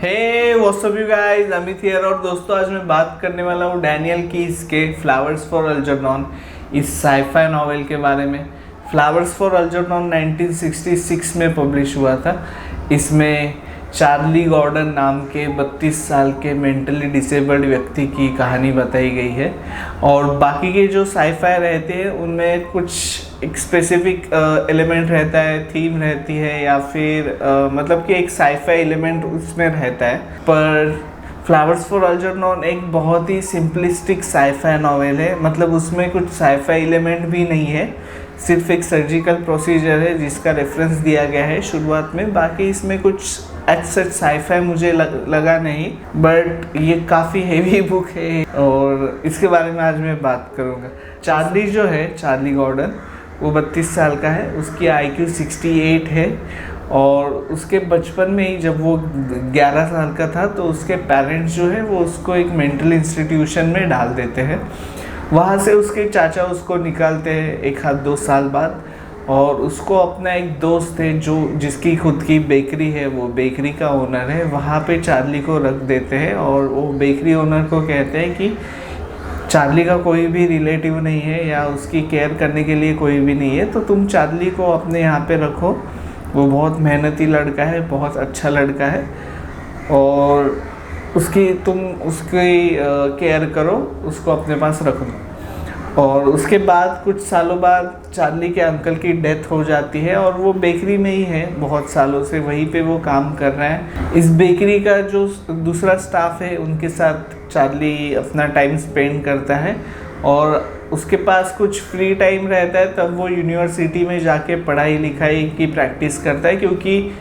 Hey what's up you guys, Amit here. और दोस्तों, आज मैं बात करने वाला हूँ डैनियल कीज के फ्लावर्स फॉर अल्जरनॉन इस साइफाई नॉवेल के बारे में। फ्लावर्स फॉर अल्जरनॉन 1966 में पब्लिश हुआ था। इसमें चार्ली गॉर्डन नाम के 32 साल के मेंटली डिसेबल्ड व्यक्ति की कहानी बताई गई है। और बाकी के जो साइफाई रहते हैं उनमें कुछ एक स्पेसिफिक एलिमेंट रहता है, थीम रहती है, या फिर मतलब कि एक साइफाई एलिमेंट उसमें रहता है। पर फ्लावर्स फॉर अल्जरनॉन एक बहुत ही सिंपलिस्टिक साइफाई नॉवेल है। मतलब उसमें कुछ साइफाई एलिमेंट भी नहीं है, सिर्फ एक सर्जिकल प्रोसीजर है जिसका रेफरेंस दिया गया है शुरुआत में। बाकी इसमें कुछ एज सच साइफाई मुझे लगा नहीं, बट ये काफ़ी हेवी बुक है और इसके बारे में आज मैं बात करूँगा। चार्ली जो है, चार्ली गॉर्डन, वो 32 साल का है। उसकी IQ 68 है और उसके बचपन में ही जब वो 11 साल का था तो उसके पेरेंट्स जो है वो उसको एक मेंटल इंस्टीट्यूशन में डाल देते हैं। वहाँ से उसके चाचा उसको निकालते हैं 1-2 साल बाद, और उसको अपना एक दोस्त है जो जिसकी खुद की बेकरी है, वो बेकरी का ओनर है, वहाँ पे चार्ली को रख देते हैं। और वो बेकरी ओनर को कहते हैं कि चार्ली का कोई भी रिलेटिव नहीं है या उसकी केयर करने के लिए कोई भी नहीं है, तो तुम चार्ली को अपने यहाँ पे रखो। वो बहुत मेहनती लड़का है, बहुत अच्छा लड़का है, और तुम उसकी केयर करो, उसको अपने पास रख दो। और उसके बाद कुछ सालों बाद चार्ली के अंकल की डेथ हो जाती है और वो बेकरी में ही है बहुत सालों से, वहीं पे वो काम कर रहा है। इस बेकरी का जो दूसरा स्टाफ है उनके साथ चार्ली अपना टाइम स्पेंड करता है, और उसके पास कुछ फ्री टाइम रहता है तब वो यूनिवर्सिटी में जाके पढ़ाई लिखाई की प्रैक्टिस करता है। क्योंकि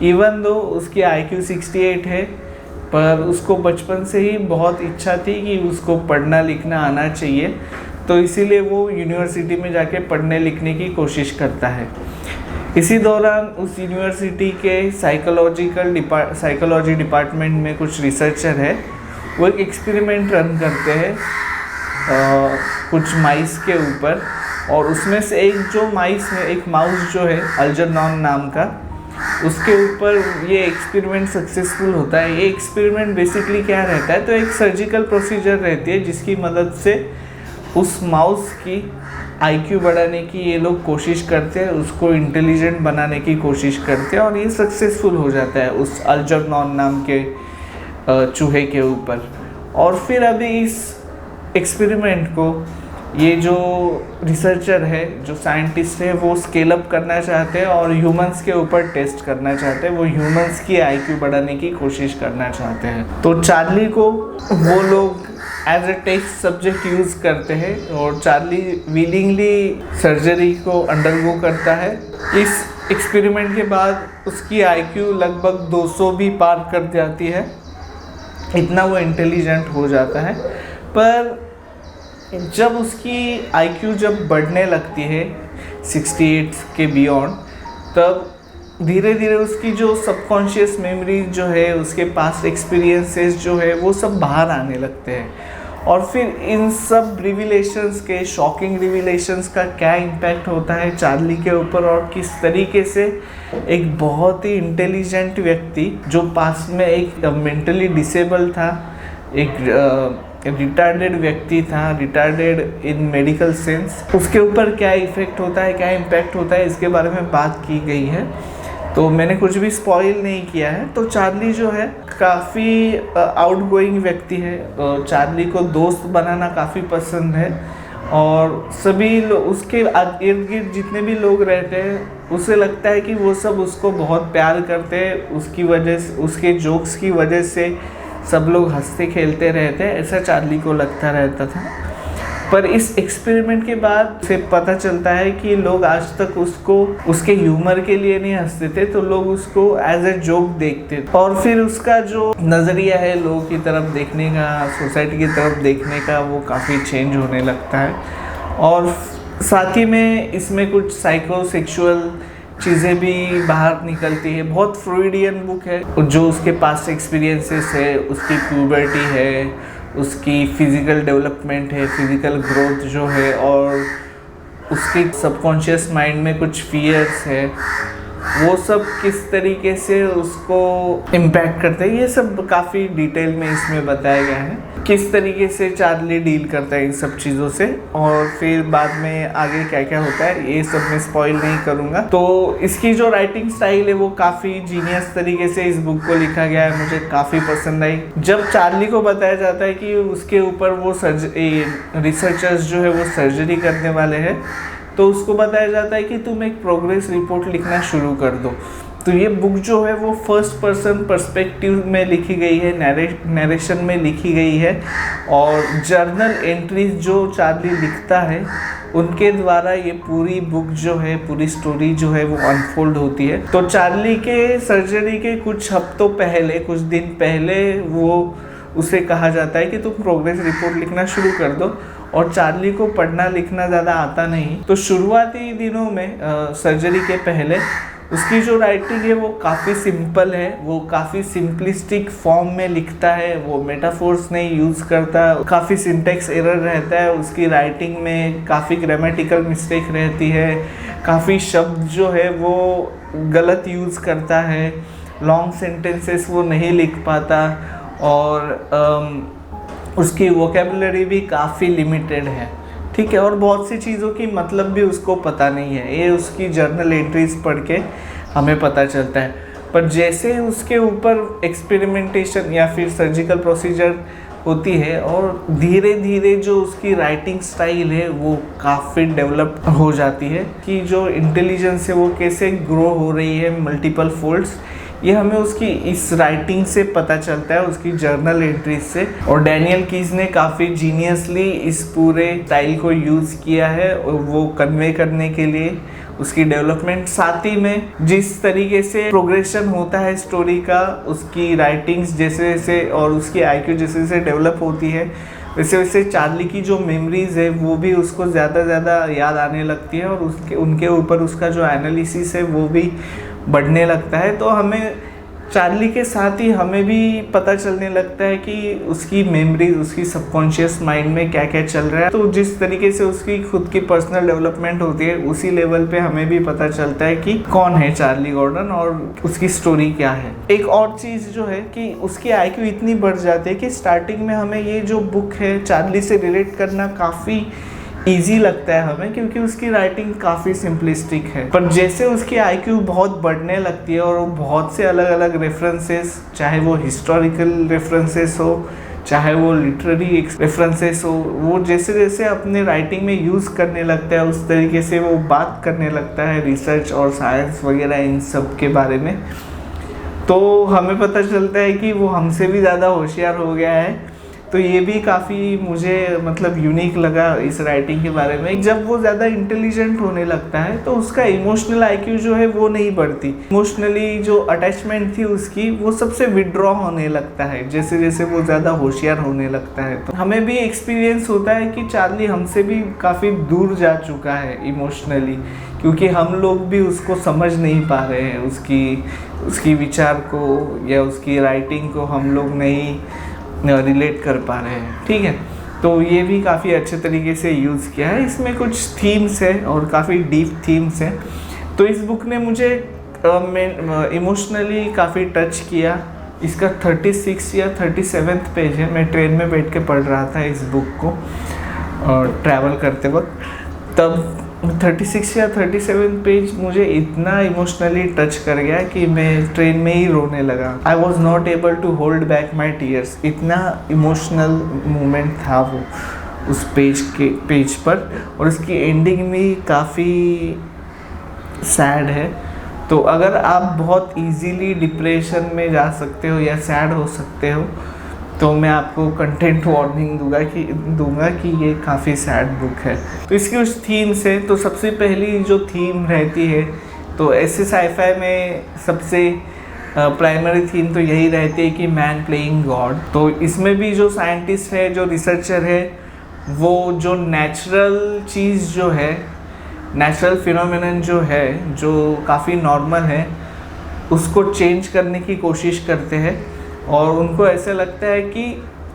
इवन दो उसकी IQ 68 है, पर उसको बचपन से ही बहुत इच्छा थी कि उसको पढ़ना लिखना आना चाहिए, तो इसीलिए वो यूनिवर्सिटी में जाके पढ़ने लिखने की कोशिश करता है। इसी दौरान उस यूनिवर्सिटी के साइकोलॉजी डिपार्टमेंट में कुछ रिसर्चर है, वो एक एक्सपेरिमेंट रन करते हैं कुछ माइस के ऊपर। और उसमें से एक माउस जो है अल्जरनॉन नाम का, उसके ऊपर ये एक्सपेरिमेंट सक्सेसफुल होता है। ये एक्सपेरिमेंट बेसिकली क्या रहता है, तो एक सर्जिकल प्रोसीजर रहती है जिसकी मदद से उस माउस की IQ बढ़ाने की ये लोग कोशिश करते हैं, उसको इंटेलिजेंट बनाने की कोशिश करते हैं, और ये सक्सेसफुल हो जाता है उस अल्जरनॉन नाम के चूहे के ऊपर। और फिर अभी इस एक्सपेरिमेंट को ये जो रिसर्चर है, जो साइंटिस्ट है, वो स्केल अप करना चाहते हैं और ह्यूमंस के ऊपर टेस्ट करना चाहते हैं। वो ह्यूमंस की IQ बढ़ाने की कोशिश करना चाहते हैं। तो चार्ली को वो लोग as a test subject use करते हैं और चार्ली विलिंगली सर्जरी को अंडरगो करता है। इस एक्सपेरिमेंट के बाद उसकी IQ लगभग 200 भी पार कर जाती है, इतना वो इंटेलिजेंट हो जाता है। पर जब उसकी IQ जब बढ़ने लगती है 68 के बियॉन्ड, तब धीरे धीरे उसकी जो सबकॉन्शियस मेमोरीज जो है, उसके पास्ट एक्सपीरियंसेस जो है, वो सब बाहर आने लगते हैं। और फिर इन सब रिविलेशंस के, शॉकिंग रिविलेशंस का क्या इम्पैक्ट होता है चार्ली के ऊपर, और किस तरीके से एक बहुत ही इंटेलिजेंट व्यक्ति जो पास्ट में एक मेंटली डिसेबल था, एक रिटार्डेड व्यक्ति था, रिटार्डेड इन मेडिकल सेंस, उसके ऊपर क्या इफ़ेक्ट होता है, क्या इम्पैक्ट होता है, इसके बारे में बात की गई है। तो मैंने कुछ भी स्पॉइल नहीं किया है। तो चार्ली जो है काफ़ी आउटगोइंग व्यक्ति है, चार्ली को दोस्त बनाना काफ़ी पसंद है, और सभी उसके इर्द गिर्द जितने भी लोग रहते हैं उसे लगता है कि वो सब उसको बहुत प्यार करते हैं। उसकी वजह से, उसके जोक्स की वजह से सब लोग हंसते खेलते रहते हैं, ऐसा चार्ली को लगता रहता था। पर इस एक्सपेरिमेंट के बाद से पता चलता है कि लोग आज तक उसको उसके ह्यूमर के लिए नहीं हंसते थे, तो लोग उसको एज ए जोक देखते थे। और फिर उसका जो नज़रिया है लोगों की तरफ देखने का, सोसाइटी की तरफ देखने का, वो काफ़ी चेंज होने लगता है। और साथ ही में इसमें कुछ साइकोसेक्सुअल चीज़ें भी बाहर निकलती है। बहुत फ्रूइडियन बुक है, जो उसके पास्ट एक्सपीरियंसेस है, उसकी प्यूबर्टी है, उसकी फिज़िकल डेवलपमेंट है, फिज़िकल ग्रोथ जो है, और उसके सबकॉन्शियस माइंड में कुछ फियर्स है, वो सब किस तरीके से उसको इम्पैक्ट करते हैं, ये सब काफ़ी डिटेल में इसमें बताया गया है। किस तरीके से चार्ली डील करता है इन सब चीज़ों से, और फिर बाद में आगे क्या क्या होता है ये सब मैं स्पॉइल नहीं करूँगा। तो इसकी जो राइटिंग स्टाइल है वो काफ़ी जीनियस तरीके से इस बुक को लिखा गया है, मुझे काफ़ी पसंद आई। जब चार्ली को बताया जाता है कि उसके ऊपर वो रिसर्चर्स जो है वो सर्जरी करने वाले हैं, तो उसको बताया जाता है कि तुम एक प्रोग्रेस रिपोर्ट लिखना शुरू कर दो। तो ये बुक जो है वो फर्स्ट पर्सन पर्सपेक्टिव में लिखी गई है, नरेशन में लिखी गई है, और जर्नल एंट्रीज जो चार्ली लिखता है उनके द्वारा ये पूरी बुक जो है, पूरी स्टोरी जो है वो अनफोल्ड होती है। तो चार्ली के सर्जरी के कुछ हफ्तों पहले, कुछ दिन पहले वो उसे कहा जाता है कि तुम प्रोग्रेस रिपोर्ट लिखना शुरू कर दो, और चार्ली को पढ़ना लिखना ज़्यादा आता नहीं। तो शुरुआती दिनों में सर्जरी के पहले उसकी जो राइटिंग है वो काफ़ी सिंपल है, वो काफ़ी सिंपलिस्टिक फॉर्म में लिखता है, वो मेटाफोर्स नहीं यूज़ करता, काफ़ी सिंटेक्स एरर रहता है उसकी राइटिंग में, काफ़ी ग्रामेटिकल मिस्टेक रहती है, काफ़ी शब्द जो है वो गलत यूज़ करता है, लॉन्ग सेंटेंसेस वो नहीं लिख पाता, और उसकी वोकेबलरी भी काफ़ी लिमिटेड है, ठीक है। और बहुत सी चीज़ों की मतलब भी उसको पता नहीं है, ये उसकी जर्नल एंट्रीज पढ़ के हमें पता चलता है। पर जैसे उसके ऊपर एक्सपेरिमेंटेशन या फिर सर्जिकल प्रोसीजर होती है, और धीरे धीरे जो उसकी राइटिंग स्टाइल है वो काफ़ी डेवलप हो जाती है, कि जो इंटेलिजेंस है वो कैसे ग्रो हो रही है मल्टीपल फोल्ड्स, ये हमें उसकी इस राइटिंग से पता चलता है, उसकी जर्नल एंट्रीज से। और डैनियल कीज ने काफ़ी जीनियसली इस पूरे स्टाइल को यूज़ किया है वो कन्वे करने के लिए, उसकी डेवलपमेंट। साथ ही में जिस तरीके से प्रोग्रेशन होता है स्टोरी का, उसकी राइटिंग्स जैसे जैसे और उसकी आईक्यू जैसे जैसे डेवलप होती है, वैसे वैसे चार्ली की जो मेमोरीज है वो भी उसको ज़्यादा ज़्यादा याद आने लगती है, और उनके ऊपर उसका जो एनालिसिस है वो भी बढ़ने लगता है। तो हमें चार्ली के साथ ही हमें भी पता चलने लगता है कि उसकी मेमोरीज, उसकी सबकॉन्शियस माइंड में क्या क्या चल रहा है। तो जिस तरीके से उसकी खुद की पर्सनल डेवलपमेंट होती है, उसी लेवल पे हमें भी पता चलता है कि कौन है चार्ली गॉर्डन और उसकी स्टोरी क्या है। एक और चीज़ जो है कि उसकी आईक्यू इतनी बढ़ जाती है कि स्टार्टिंग में हमें ये जो बुक है चार्ली से रिलेट करना काफ़ी ईजी लगता है हमें, क्योंकि उसकी राइटिंग काफ़ी सिंपलिस्टिक है। पर जैसे उसकी आईक्यू बहुत बढ़ने लगती है और वो बहुत से अलग अलग रेफरेंसेस, चाहे वो हिस्टोरिकल रेफरेंसेस हो, चाहे वो लिटरेरी रेफरेंसेस हो, वो जैसे जैसे अपने राइटिंग में यूज़ करने लगता है उस तरीके से वो बात करने लगता है रिसर्च और साइंस वगैरह इन सब के बारे में। तो हमें पता चलता है कि वो हमसे भी ज़्यादा होशियार हो गया है। तो ये भी काफ़ी मुझे मतलब यूनिक लगा इस राइटिंग के बारे में। जब वो ज़्यादा इंटेलिजेंट होने लगता है तो उसका इमोशनल आईक्यू जो है वो नहीं बढ़ती, इमोशनली जो अटैचमेंट थी उसकी वो सबसे विड्रॉ होने लगता है जैसे जैसे वो ज़्यादा होशियार होने लगता है। तो हमें भी एक्सपीरियंस होता है कि चार्ली हमसे भी काफ़ी दूर जा चुका है इमोशनली, क्योंकि हम लोग भी उसको समझ नहीं पा रहे हैं, उसकी विचार को या उसकी राइटिंग को हम लोग नहीं रिलेट कर पा रहे हैं, ठीक है। तो ये भी काफ़ी अच्छे तरीके से यूज़ किया है। इसमें कुछ थीम्स है और काफ़ी डीप थीम्स हैं। तो इस बुक ने मुझे इमोशनली काफ़ी टच किया। इसका 36 या 37 पेज है। मैं ट्रेन में बैठ के पढ़ रहा था इस बुक को ट्रैवल करते वक्त, तब 36 या 37 पेज मुझे इतना इमोशनली टच कर गया कि मैं ट्रेन में ही रोने लगा। I was not able to hold back my tears, इतना इमोशनल मोमेंट था वो उस पेज पर। और उसकी एंडिंग भी काफ़ी सैड है। तो अगर आप बहुत इजीली डिप्रेशन में जा सकते हो या सैड हो सकते हो तो मैं आपको कंटेंट वार्निंग दूंगा कि ये काफ़ी सैड बुक है। तो इसकी उस थीम से, तो सबसे पहली जो थीम रहती है, तो ऐसे साइफाई में सबसे प्राइमरी थीम तो यही रहती है कि मैन प्लेइंग गॉड। तो इसमें भी जो साइंटिस्ट है, जो रिसर्चर है, वो जो नेचुरल चीज़ जो है, नेचुरल फिनोमेनन जो है, जो काफ़ी नॉर्मल है, उसको चेंज करने की कोशिश करते हैं। और उनको ऐसे लगता है कि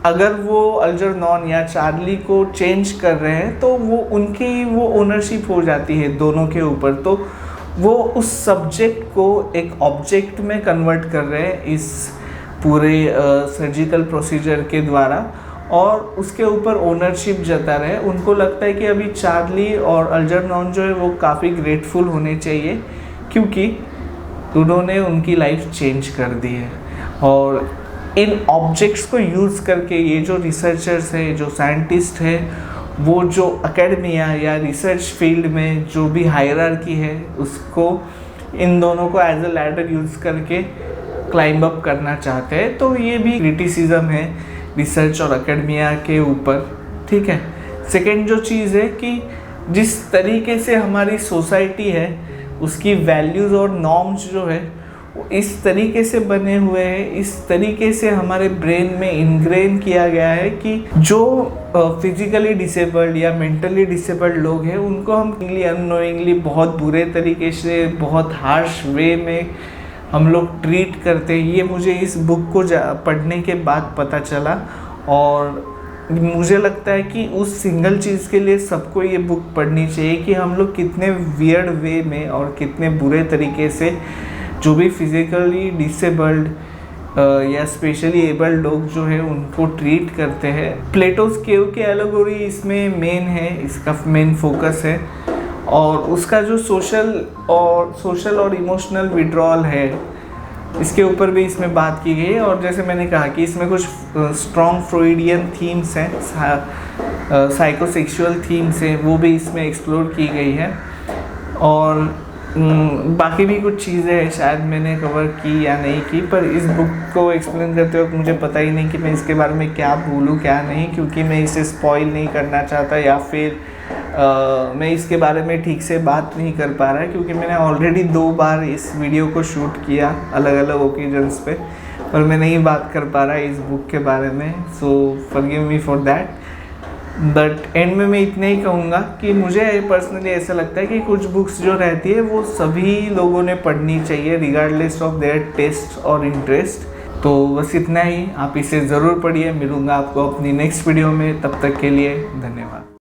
अगर वो अल्जरनॉन या चार्ली को चेंज कर रहे हैं तो वो उनकी वो ओनरशिप हो जाती है दोनों के ऊपर। तो वो उस सब्जेक्ट को एक ऑब्जेक्ट में कन्वर्ट कर रहे हैं इस पूरे सर्जिकल प्रोसीजर के द्वारा, और उसके ऊपर ओनरशिप जता रहे हैं। उनको लगता है कि अभी चार्ली और अल्जरनॉन जो है वो काफ़ी ग्रेटफुल होने चाहिए, क्योंकि उन्होंने उनकी लाइफ चेंज कर दी है। और इन ऑब्जेक्ट्स को यूज़ करके ये जो रिसर्चर्स हैं, जो साइंटिस्ट हैं, वो जो एकेडमिया या रिसर्च फील्ड में जो भी हायरार्की है, उसको इन दोनों को एज अ लैडर यूज़ करके क्लाइंब अप करना चाहते हैं। तो ये भी क्रिटिसिज्म है रिसर्च और एकेडमिया के ऊपर, ठीक है। सेकेंड जो चीज़ है कि जिस तरीके से हमारी सोसाइटी है, उसकी वैल्यूज़ और नॉर्म्स जो है वो इस तरीके से बने हुए हैं, इस तरीके से हमारे ब्रेन में इनग्रेन किया गया है कि जो फिजिकली डिसेबल्ड या मेंटली डिसेबल्ड लोग हैं, उनको हम अननोइंगली बहुत बुरे तरीके से, बहुत हार्श वे में हम लोग ट्रीट करते हैं। ये मुझे इस बुक को पढ़ने के बाद पता चला, और मुझे लगता है कि उस सिंगल चीज़ के लिए सबको ये बुक पढ़नी चाहिए कि हम लोग कितने वियर्ड वे में और कितने बुरे तरीके से जो भी फिजिकली डिसेबल्ड या स्पेशली एबल्ड लोग जो है उनको ट्रीट करते हैं। प्लेटोस केव की एलोगोरी इसमें मेन है, इसका मेन फोकस है, और उसका जो सोशल और इमोशनल विड्रॉल है, इसके ऊपर भी इसमें बात की गई है। और जैसे मैंने कहा कि इसमें कुछ स्ट्रॉन्ग फ्रॉइडियन थीम्स हैं, साइकोसेक्सुअल थीम्स हैं, वो भी इसमें एक्सप्लोर की गई है। और बाकी भी कुछ चीज़ें हैं, शायद मैंने कवर की या नहीं की, पर इस बुक को एक्सप्लेन करते वक्त मुझे पता ही नहीं कि मैं इसके बारे में क्या बोलूँ क्या नहीं, क्योंकि मैं इसे स्पॉइल नहीं करना चाहता, या फिर मैं इसके बारे में ठीक से बात नहीं कर पा रहा, क्योंकि मैंने ऑलरेडी 2 बार इस वीडियो को शूट किया अलग अलग ओकेजन्स पे, पर मैं नहीं बात कर पा रहा इस बुक के बारे में। So forgive me for that. But end में मैं इतना ही कहूँगा कि मुझे पर्सनली ऐसा लगता है कि कुछ बुक्स जो रहती है वो सभी लोगों ने पढ़नी चाहिए, रिगार्डलेस ऑफ देयर टेस्ट और इंटरेस्ट। तो बस इतना ही, आप इसे ज़रूर पढ़िए। मिलूँगा आपको अपनी नेक्स्ट वीडियो में, तब तक के लिए धन्यवाद।